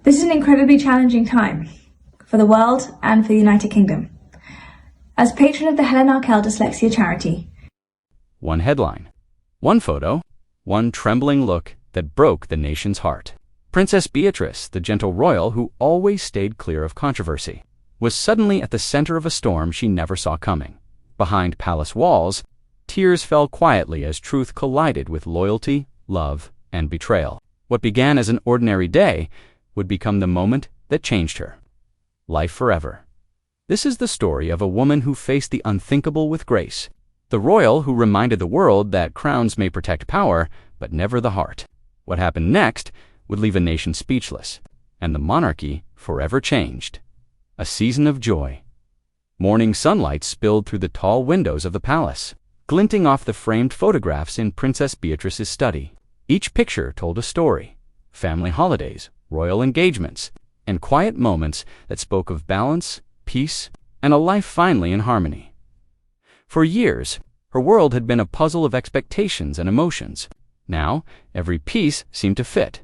This is an incredibly challenging time for the world and for the United Kingdom. As patron of the Helen Arkell Dyslexia Charity, one headline, one photo, one trembling look that broke the nation's heart. Princess Beatrice, the gentle royal who always stayed clear of controversy, was suddenly at the center of a storm she never saw coming. Behind palace walls, tears fell quietly as truth collided with loyalty, love, and betrayal. What began as an ordinary day would become the moment that changed her. Life forever. This is the story of a woman who faced the unthinkable with grace, the royal who reminded the world that crowns may protect power, but never the heart. What happened next would leave a nation speechless, and the monarchy forever changed. A season of joy. Morning sunlight spilled through the tall windows of the palace, glinting off the framed photographs in Princess Beatrice's study. Each picture told a story: family holidays, royal engagements, and quiet moments that spoke of balance, peace, and a life finally in harmony. For years, her world had been a puzzle of expectations and emotions. Now, every piece seemed to fit.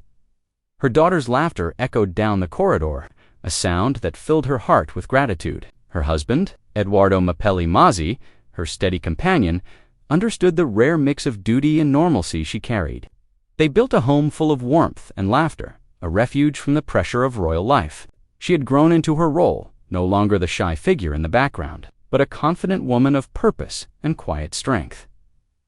Her daughter's laughter echoed down the corridor, a sound that filled her heart with gratitude. Her husband, Edoardo Mapelli Mazzi, her steady companion, understood the rare mix of duty and normalcy she carried. They built a home full of warmth and laughter, a refuge from the pressure of royal life. She had grown into her role, no longer the shy figure in the background, but a confident woman of purpose and quiet strength.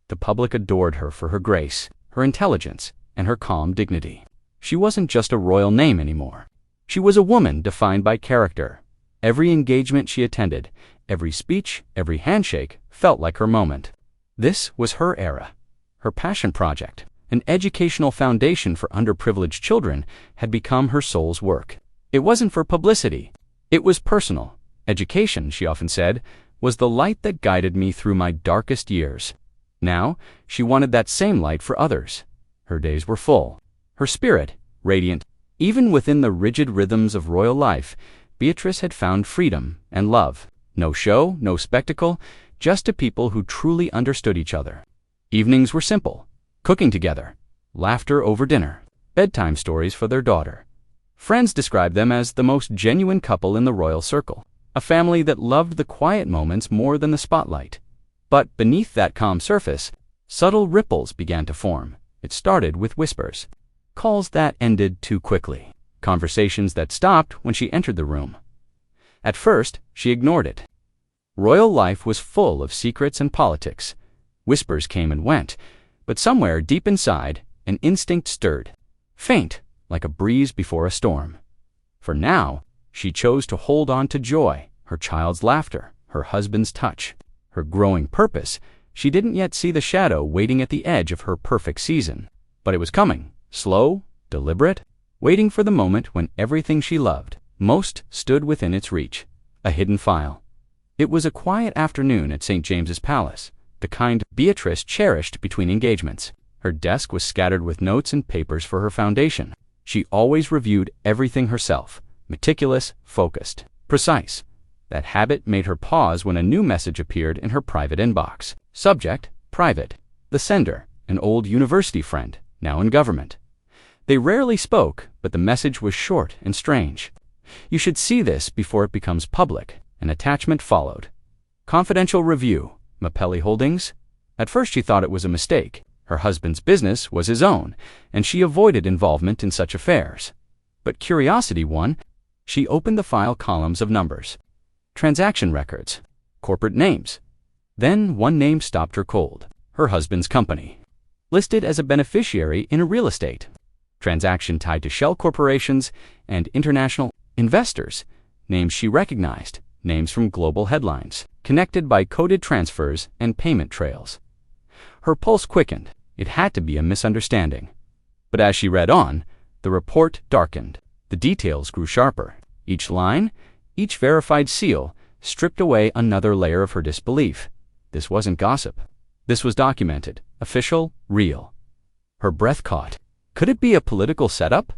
The public adored her for her grace, her intelligence, and her calm dignity. She wasn't just a royal name anymore. She was a woman defined by character. Every engagement she attended, every speech, every handshake felt like her moment. This was her era. Her passion project, an educational foundation for underprivileged children, had become her soul's work. It wasn't for publicity. It was personal. Education, she often said, was the light that guided me through my darkest years. Now, she wanted that same light for others. Her days were full. Her spirit, radiant. Even within the rigid rhythms of royal life, Beatrice had found freedom and love. No show, no spectacle, just a people who truly understood each other. Evenings were simple. Cooking together, laughter over dinner, bedtime stories for their daughter. Friends described them as the most genuine couple in the royal circle, a family that loved the quiet moments more than the spotlight. But beneath that calm surface, subtle ripples began to form. It started with whispers, calls that ended too quickly, conversations that stopped when she entered the room. At first, she ignored it. Royal life was full of secrets and politics. Whispers came and went, but somewhere deep inside, an instinct stirred, faint, like a breeze before a storm. For now, she chose to hold on to joy, her child's laughter, her husband's touch, her growing purpose. She didn't yet see the shadow waiting at the edge of her perfect season. But it was coming, slow, deliberate, waiting for the moment when everything she loved most stood within its reach, a hidden file. It was a quiet afternoon at St. James's Palace, the kind Beatrice cherished between engagements. Her desk was scattered with notes and papers for her foundation. She always reviewed everything herself, meticulous, focused, precise. That habit made her pause when a new message appeared in her private inbox. Subject, private. The sender, an old university friend, now in government. They rarely spoke, but the message was short and strange. You should see this before it becomes public. An attachment followed. Confidential review. Mapelli Holdings? At first she thought it was a mistake. Her husband's business was his own, and she avoided involvement in such affairs. But curiosity won. She opened the file columns of numbers, transaction records, corporate names. Then one name stopped her cold. Her husband's company, listed as a beneficiary in a real estate transaction tied to shell corporations and international investors, names she recognized, names from global headlines, connected by coded transfers and payment trails. Her pulse quickened. It had to be a misunderstanding. But as she read on, the report darkened. The details grew sharper. Each line, each verified seal, stripped away another layer of her disbelief. This wasn't gossip. This was documented, official, real. Her breath caught. Could it be a political setup?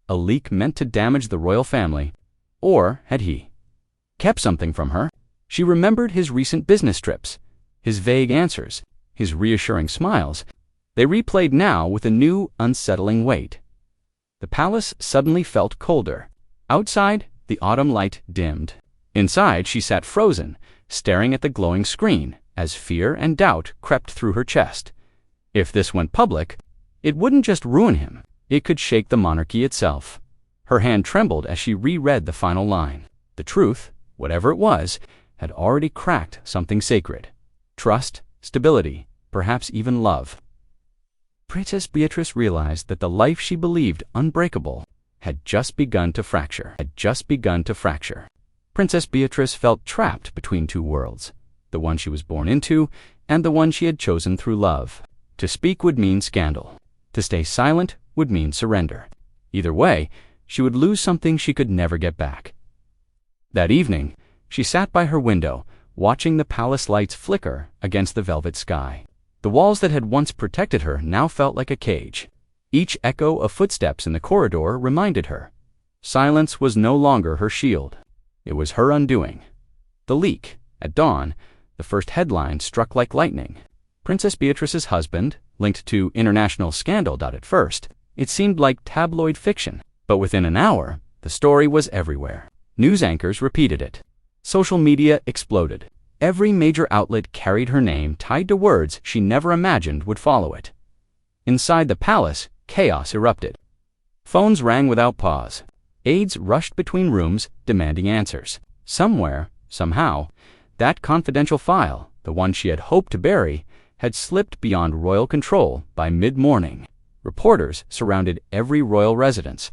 A leak meant to damage the royal family? Or had he kept something from her? She remembered his recent business trips, his vague answers, his reassuring smiles. They replayed now with a new, unsettling weight. The palace suddenly felt colder. Outside, the autumn light dimmed. Inside, she sat frozen, staring at the glowing screen, as fear and doubt crept through her chest. If this went public, it wouldn't just ruin him, it could shake the monarchy itself. Her hand trembled as she reread the final line. The truth, whatever it was, had already cracked something sacred. Trust, stability, perhaps even love. Princess Beatrice realized that the life she believed unbreakable had just begun to fracture. Princess Beatrice felt trapped between two worlds, the one she was born into and the one she had chosen through love. To speak would mean scandal. To stay silent would mean surrender. Either way, she would lose something she could never get back. That evening, she sat by her window, watching the palace lights flicker against the velvet sky. The walls that had once protected her now felt like a cage. Each echo of footsteps in the corridor reminded her. Silence was no longer her shield. It was her undoing. The leak. At dawn, the first headline struck like lightning. Princess Beatrice's husband, linked to international scandal. At first, it seemed like tabloid fiction, but within an hour, the story was everywhere. News anchors repeated it. Social media exploded. Every major outlet carried her name tied to words she never imagined would follow it. Inside the palace, chaos erupted. Phones rang without pause. Aides rushed between rooms, demanding answers. Somewhere, somehow, that confidential file, the one she had hoped to bury, had slipped beyond royal control by mid-morning. Reporters surrounded every royal residence.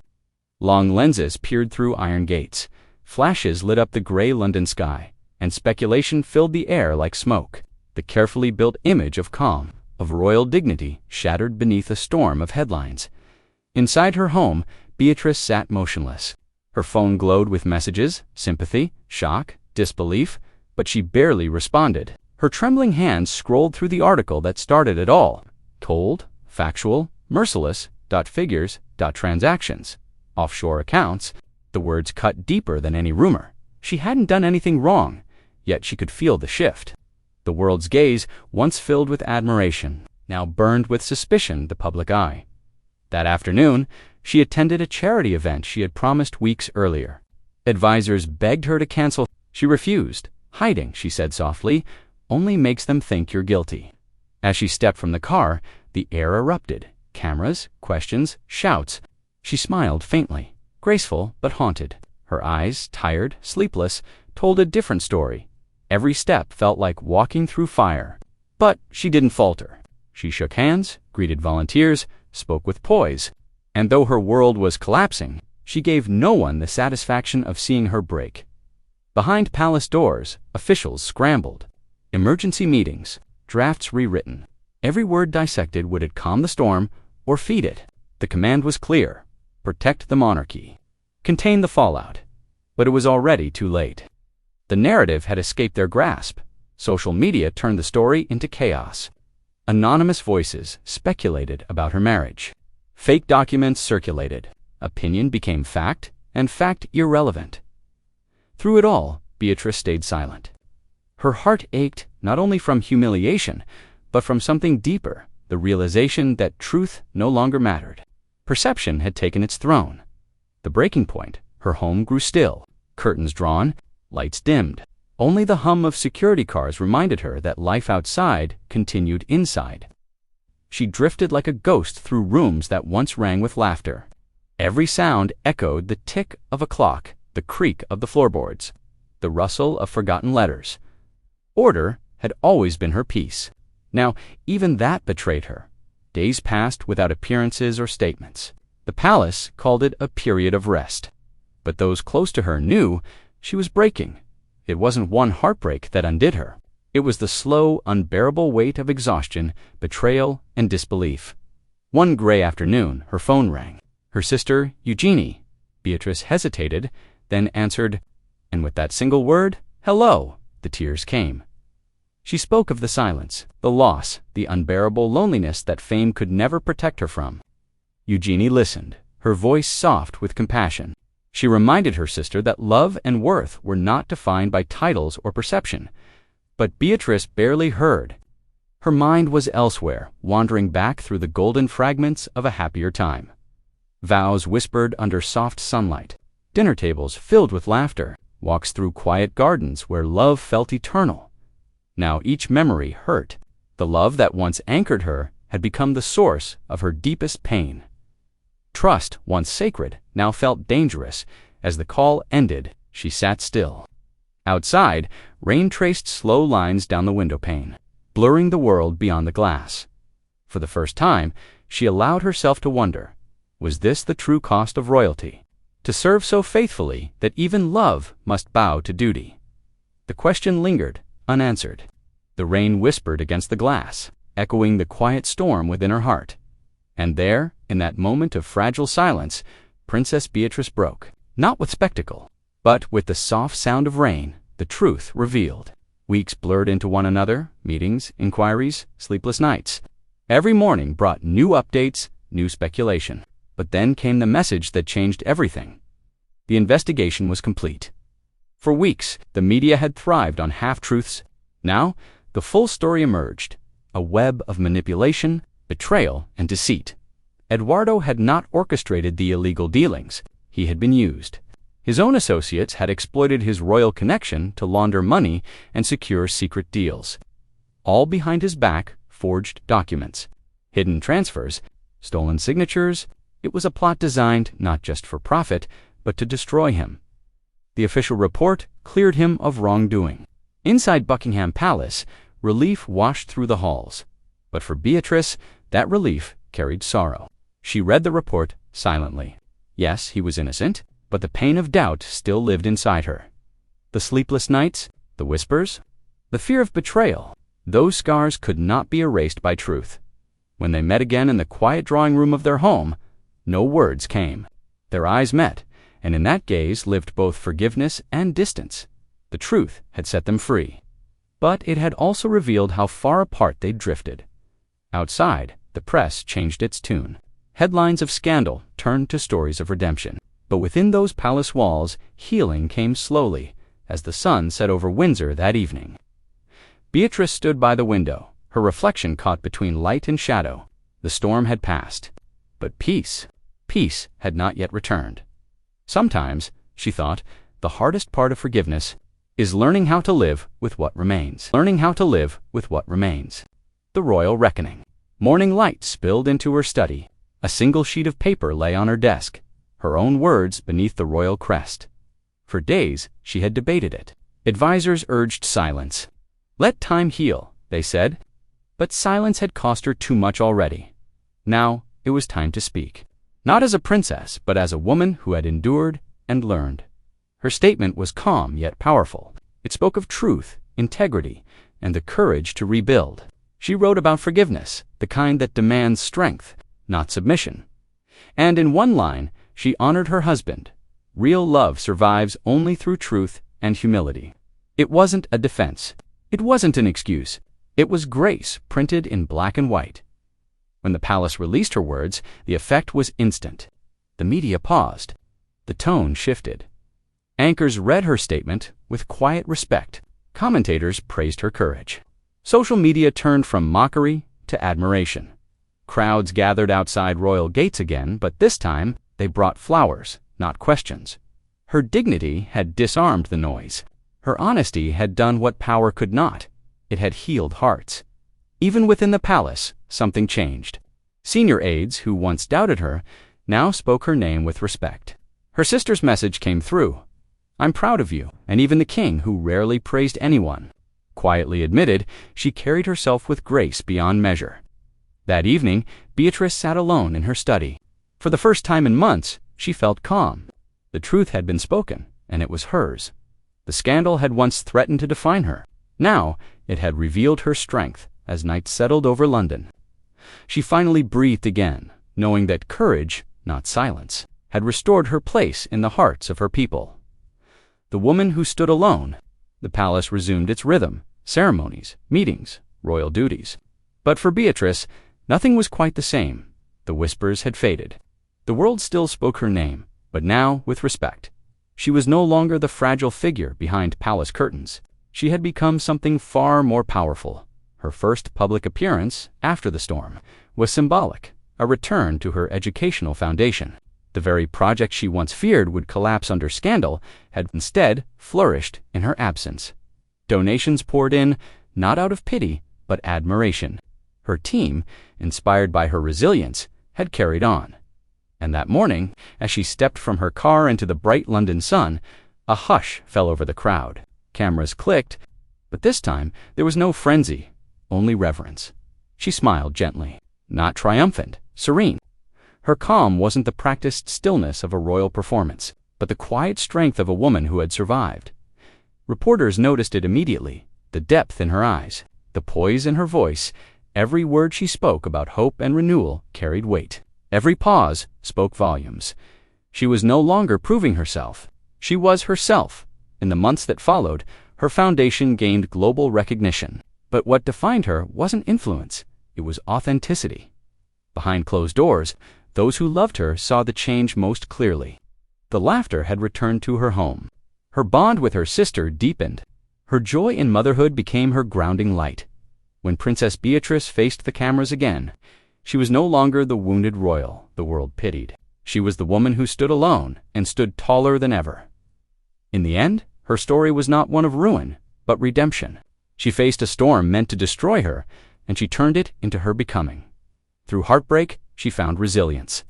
Long lenses peered through iron gates. Flashes lit up the gray London sky, and speculation filled the air like smoke. The carefully built image of calm, of royal dignity, shattered beneath a storm of headlines. Inside her home, Beatrice sat motionless. Her phone glowed with messages, sympathy, shock, disbelief, but she barely responded. Her trembling hands scrolled through the article that started it all. Told, factual, merciless, figures, transactions, offshore accounts. The words cut deeper than any rumor. She hadn't done anything wrong, yet she could feel the shift. The world's gaze, once filled with admiration, now burned with suspicion the public eye. That afternoon, she attended a charity event she had promised weeks earlier. Advisors begged her to cancel. She refused. Hiding, she said softly, only makes them think you're guilty. As she stepped from the car, the air erupted. Cameras, questions, shouts. She smiled faintly, graceful but haunted. Her eyes, tired, sleepless, told a different story. Every step felt like walking through fire. But she didn't falter. She shook hands, greeted volunteers, spoke with poise. And though her world was collapsing, she gave no one the satisfaction of seeing her break. Behind palace doors, officials scrambled. Emergency meetings, drafts rewritten. Every word dissected. Would it calm the storm or feed it? The command was clear. Protect the monarchy. Contain the fallout. But it was already too late. The narrative had escaped their grasp. Social media turned the story into chaos. Anonymous voices speculated about her marriage. Fake documents circulated. Opinion became fact, and fact irrelevant. Through it all, Beatrice stayed silent. Her heart ached not only from humiliation, but from something deeper, the realization that truth no longer mattered. Perception had taken its throne. The breaking point, her home grew still. Curtains drawn, lights dimmed. Only the hum of security cars reminded her that life outside continued inside. She drifted like a ghost through rooms that once rang with laughter. Every sound echoed the tick of a clock, the creak of the floorboards, the rustle of forgotten letters. Order had always been her peace. Now, even that betrayed her. Days passed without appearances or statements. The palace called it a period of rest. But those close to her knew she was breaking. It wasn't one heartbreak that undid her. It was the slow, unbearable weight of exhaustion, betrayal, and disbelief. One gray afternoon, her phone rang. Her sister, Eugenie. Beatrice hesitated, then answered, and with that single word, "Hello," the tears came. She spoke of the silence, the loss, the unbearable loneliness that fame could never protect her from. Eugenie listened, her voice soft with compassion. She reminded her sister that love and worth were not defined by titles or perception. But Beatrice barely heard. Her mind was elsewhere, wandering back through the golden fragments of a happier time. vows whispered under soft sunlight, dinner tables filled with laughter, walks through quiet gardens where love felt eternal. Now each memory hurt. The love that once anchored her had become the source of her deepest pain. Trust, once sacred, now felt dangerous. As the call ended, she sat still. Outside, rain traced slow lines down the windowpane, blurring the world beyond the glass. For the first time, she allowed herself to wonder, was this the true cost of royalty? To serve so faithfully that even love must bow to duty? The question lingered, unanswered. The rain whispered against the glass, echoing the quiet storm within her heart. And there, in that moment of fragile silence, Princess Beatrice broke, not with spectacle, but with the soft sound of rain, the truth revealed. Weeks blurred into one another, meetings, inquiries, sleepless nights. Every morning brought new updates, new speculation. But then came the message that changed everything. The investigation was complete. For weeks, the media had thrived on half-truths. Now, the full story emerged, a web of manipulation, betrayal, and deceit. Eduardo had not orchestrated the illegal dealings. He had been used. His own associates had exploited his royal connection to launder money and secure secret deals. All behind his back, forged documents, hidden transfers, stolen signatures. It was a plot designed not just for profit, but to destroy him. The official report cleared him of wrongdoing. Inside Buckingham Palace, relief washed through the halls. But for Beatrice, that relief carried sorrow. She read the report silently. Yes, he was innocent, but the pain of doubt still lived inside her. The sleepless nights, the whispers, the fear of betrayal, those scars could not be erased by truth. When they met again in the quiet drawing room of their home, no words came. Their eyes met, and in that gaze lived both forgiveness and distance. The truth had set them free. But it had also revealed how far apart they'd drifted. Outside, the press changed its tune. Headlines of scandal turned to stories of redemption. But within those palace walls, healing came slowly, as the sun set over Windsor that evening. Beatrice stood by the window, her reflection caught between light and shadow. The storm had passed. But peace had not yet returned. Sometimes, she thought, the hardest part of forgiveness is learning how to live with what remains. Learning how to live with what remains. The royal reckoning. Morning light spilled into her study. A single sheet of paper lay on her desk, her own words beneath the royal crest. For days, she had debated it. Advisors urged silence. Let time heal, they said. But silence had cost her too much already. Now, it was time to speak. Not as a princess, but as a woman who had endured and learned. Her statement was calm yet powerful. It spoke of truth, integrity, and the courage to rebuild. She wrote about forgiveness, the kind that demands strength, not submission. And in one line, she honored her husband. Real love survives only through truth and humility. It wasn't a defense. It wasn't an excuse. It was grace printed in black and white. When the palace released her words, the effect was instant. The media paused. The tone shifted. Anchors read her statement with quiet respect. Commentators praised her courage. Social media turned from mockery to admiration. Crowds gathered outside royal gates again, but this time they brought flowers, not questions. Her dignity had disarmed the noise. Her honesty had done what power could not. It had healed hearts. Even within the palace, something changed. Senior aides who once doubted her now spoke her name with respect. Her sister's message came through. I'm proud of you, and even the king, who rarely praised anyone, quietly admitted she carried herself with grace beyond measure. That evening, Beatrice sat alone in her study. For the first time in months, she felt calm. The truth had been spoken, and it was hers. The scandal had once threatened to define her. Now, it had revealed her strength as night settled over London. She finally breathed again, knowing that courage, not silence, had restored her place in the hearts of her people. The woman who stood alone. The palace resumed its rhythm, ceremonies, meetings, royal duties. But for Beatrice, nothing was quite the same. The whispers had faded. The world still spoke her name, but now with respect. She was no longer the fragile figure behind palace curtains. She had become something far more powerful. Her first public appearance, after the storm, was symbolic, a return to her educational foundation. The very project she once feared would collapse under scandal had instead flourished in her absence. Donations poured in, not out of pity, but admiration. Her team, inspired by her resilience, had carried on. And that morning, as she stepped from her car into the bright London sun, a hush fell over the crowd. Cameras clicked, but this time there was no frenzy, only reverence. She smiled gently, not triumphant, serene. Her calm wasn't the practiced stillness of a royal performance, but the quiet strength of a woman who had survived. Reporters noticed it immediately, the depth in her eyes, the poise in her voice. Every word she spoke about hope and renewal carried weight. Every pause spoke volumes. She was no longer proving herself. She was herself. In the months that followed, her foundation gained global recognition. But what defined her wasn't influence, it was authenticity. Behind closed doors, those who loved her saw the change most clearly. The laughter had returned to her home. Her bond with her sister deepened. Her joy in motherhood became her grounding light. When Princess Beatrice faced the cameras again, she was no longer the wounded royal the world pitied. She was the woman who stood alone and stood taller than ever. In the end, her story was not one of ruin, but redemption. She faced a storm meant to destroy her, and she turned it into her becoming. Through heartbreak, she found resilience.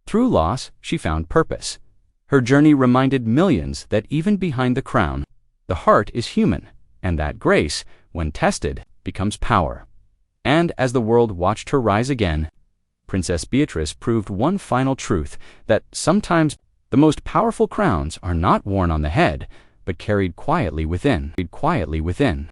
Through loss, she found purpose. Her journey reminded millions that even behind the crown, the heart is human, and that grace, when tested, becomes power. And as the world watched her rise again, Princess Beatrice proved one final truth, that sometimes the most powerful crowns are not worn on the head, but carried quietly within.